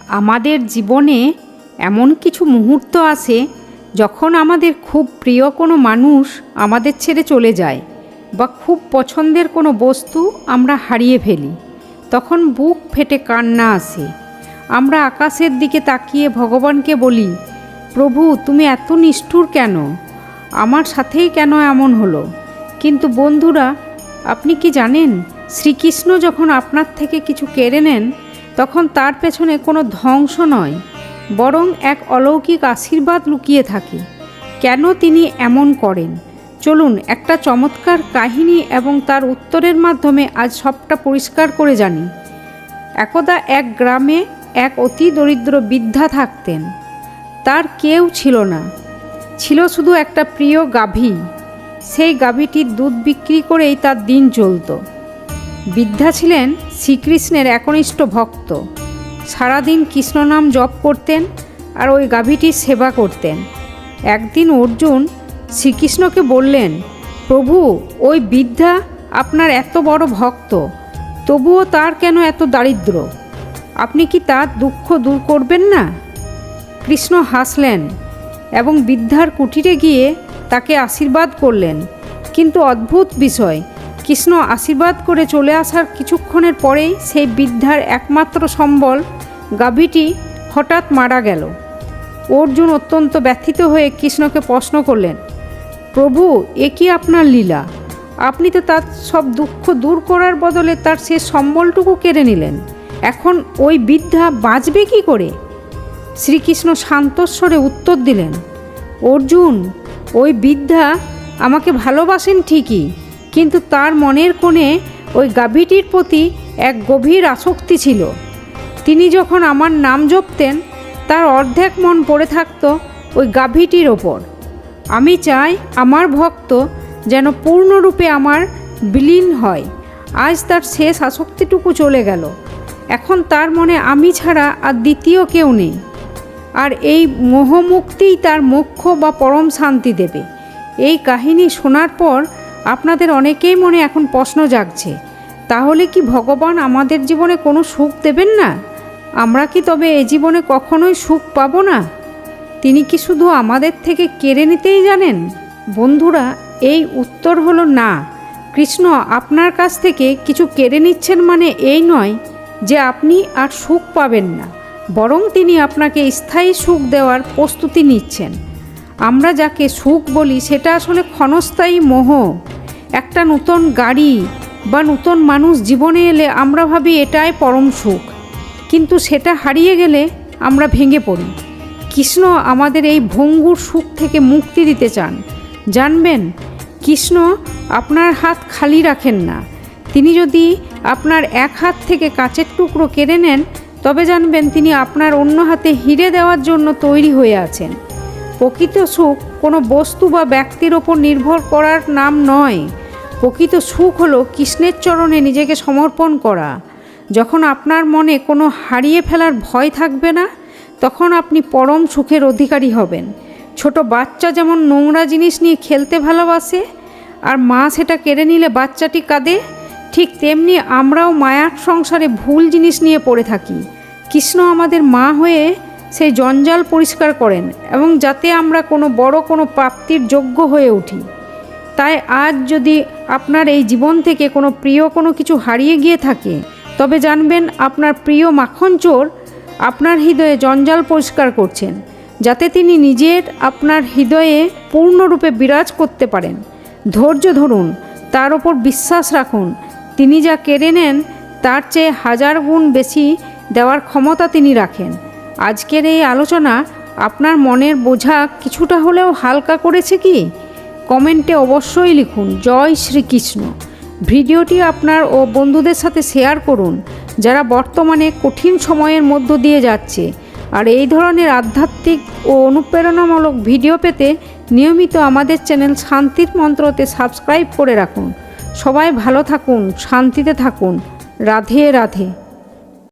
আমাদের জীবনে এমন কিছু মুহূর্ত আসে যখন আমাদের খুব প্রিয় কোনো মানুষ আমাদের ছেড়ে চলে যায় বা খুব পছন্দের কোনো বস্তু আমরা হারিয়ে ফেলি। তখন বুক ফেটে কান্না আসে। আমরা আকাশের দিকে তাকিয়ে ভগবানকে বলি, প্রভু তুমি এত নিষ্ঠুর কেন? আমার সাথেই কেন এমন হলো? কিন্তু বন্ধুরা, আপনি কি জানেন, শ্রীকৃষ্ণ যখন আপনার থেকে কিছু কেড়ে নেন তখন তার পেছনে কোনো ধ্বংস নয়, বরং এক অলৌকিক আশীর্বাদ লুকিয়ে থাকে। কেন তিনি এমন করেন? চলুন একটা চমৎকার কাহিনী এবং তার উত্তরের মাধ্যমে আজ সবটা পরিষ্কার করে জানি। একদা এক গ্রামে এক অতি দরিদ্র বৃদ্ধা থাকতেন। তার কেউ ছিল না, ছিল শুধু একটা প্রিয় গাভী। সেই গাভীটির দুধ বিক্রি করেই তার দিন চলত। বৃদ্ধা ছিলেন শ্রীকৃষ্ণের একনিষ্ঠ ভক্ত। সারাদিন কৃষ্ণ নাম জপ করতেন আর ওই গাভীটির সেবা করতেন। একদিন অর্জুন শ্রীকৃষ্ণকে বললেন, প্রভু ওই বৃদ্ধা আপনার এত বড় ভক্ত, তবুও তার কেন এত দারিদ্র? আপনি কি তার দুঃখ দূর করবেন না? কৃষ্ণ হাসলেন এবং বৃদ্ধার কুটিরে গিয়ে তাকে আশীর্বাদ করলেন। কিন্তু অদ্ভুত বিষয়, কৃষ্ণ আশীর্বাদ করে চলে আসার কিছুক্ষণের পরেই সেই বৃদ্ধার একমাত্র সম্বল গাভীটি হঠাৎ মারা গেল। অর্জুন অত্যন্ত ব্যথিত হয়ে কৃষ্ণকে প্রশ্ন করলেন, প্রভু এ কি আপনার লীলা? আপনি তো তার সব দুঃখ দূর করার বদলে তার সে সম্বলটুকু কেড়ে নিলেন। এখন ওই বৃদ্ধা বাঁচবে কি করে? শ্রীকৃষ্ণ শান্তস্বরে উত্তর দিলেন, অর্জুন ওই বৃদ্ধা আমাকে ভালোবাসেন ঠিকই, কিন্তু তার মনের কোণে ওই গাভীটির প্রতি এক গভীর আসক্তি ছিল। তিনি যখন আমার নাম জপতেন তার অর্ধেক মন পড়ে থাকত ওই গাভীটির ওপর। আমি চাই আমার ভক্ত যেন পূর্ণরূপে আমার বিলীন হয়। আজ তার শেষ আসক্তিটুকু চলে গেল। এখন তার মনে আমি ছাড়া আর দ্বিতীয় কেউ নেই। আর এই মোহমুক্তিই তার মোক্ষ বা পরম শান্তি দেবে। এই কাহিনী শোনার পর আপনাদের অনেকেই মনে এখন প্রশ্ন জাগছে, তাহলে কি ভগবান আমাদের জীবনে কোনো সুখ দেবেন না? আমরা কি তবে এই জীবনে কখনোই সুখ পাব না? তিনি কি শুধু আমাদের থেকে কেড়ে নিতেই জানেন? বন্ধুরা, এই উত্তর হলো না। কৃষ্ণ আপনার কাছ থেকে কিছু কেড়ে নিচ্ছেন মানে এই নয় যে আপনি আর সুখ পাবেন না, বরং তিনি আপনাকে স্থায়ী সুখ দেওয়ার প্রস্তুতি নিচ্ছেন। আমরা যাকে সুখ বলি সেটা আসলে ক্ষণস্থায়ী মোহ। একটা নতুন গাড়ি বা নতুন মানুষ জীবনে এলে আমরা ভাবি এটাই পরম সুখ, কিন্তু সেটা হারিয়ে গেলে আমরা ভেঙে পড়ি। কৃষ্ণ আমাদের এই ভঙ্গুর সুখ থেকে মুক্তি দিতে চান। জানবেন, কৃষ্ণ আপনার হাত খালি রাখেন না। তিনি যদি আপনার এক হাত থেকে কাচের টুকরো কেড়ে নেন, তবে জানবেন তিনি আপনার অন্য হাতে হিরে দেওয়ার জন্য তৈরি হয়ে আছেন। প্রকৃত সুখ কোনো বস্তু বা ব্যক্তির ওপর নির্ভর করার নাম নয়। প্রকৃত সুখ হলো কৃষ্ণের চরণে নিজেকে সমর্পণ করা। যখন আপনার মনে কোনো হারিয়ে ফেলার ভয় থাকবে না, তখন আপনি পরম সুখের অধিকারী হবেন। ছোট বাচ্চা যেমন নোংরা জিনিস নিয়ে খেলতে ভালোবাসে আর মা সেটা কেড়ে নিলে বাচ্চাটি কাঁদে, ঠিক তেমনি আমরাও মায়ার সংসারে ভুল জিনিস নিয়ে পড়ে থাকি। কৃষ্ণ আমাদের মা হয়ে সেই জঞ্জাল পরিষ্কার করেন এবং যাতে আমরা কোনো বড় কোনো প্রাপ্তির যোগ্য হয়ে উঠি। তাই আজ যদি আপনার এই জীবন থেকে কোনো প্রিয় কোনো কিছু হারিয়ে গিয়ে থাকে, তবে জানবেন আপনার প্রিয় মাখন চোর আপনার হৃদয়ে জঞ্জাল পরিষ্কার করছেন, যাতে তিনি নিজের আপনার হৃদয়ে পূর্ণরূপে বিরাজ করতে পারেন। ধৈর্য ধরুন, তার ওপর বিশ্বাস রাখুন। তিনি যা কেড়ে নেন তার চেয়ে 1000 গুণ বেশি দেওয়ার ক্ষমতা তিনি রাখেন। আজকের এই আলোচনা আপনার মনের বোঝা কিছুটা হলেও হালকা করেছে কি? কমেন্টে অবশ্যই লিখুন জয় শ্রীকৃষ্ণ। ভিডিওটি আপনার ও বন্ধুদের সাথে শেয়ার করুন যারা বর্তমানে কঠিন সময়ের মধ্য দিয়ে যাচ্ছে। আর এই ধরনের আধ্যাত্মিক ও অনুপ্রেরণামূলক ভিডিও পেতে নিয়মিত আমাদের চ্যানেল শান্তির মন্ত্রতে সাবস্ক্রাইব করে রাখুন। সবাই ভালো থাকুন, শান্তিতে থাকুন। রাধে রাধে।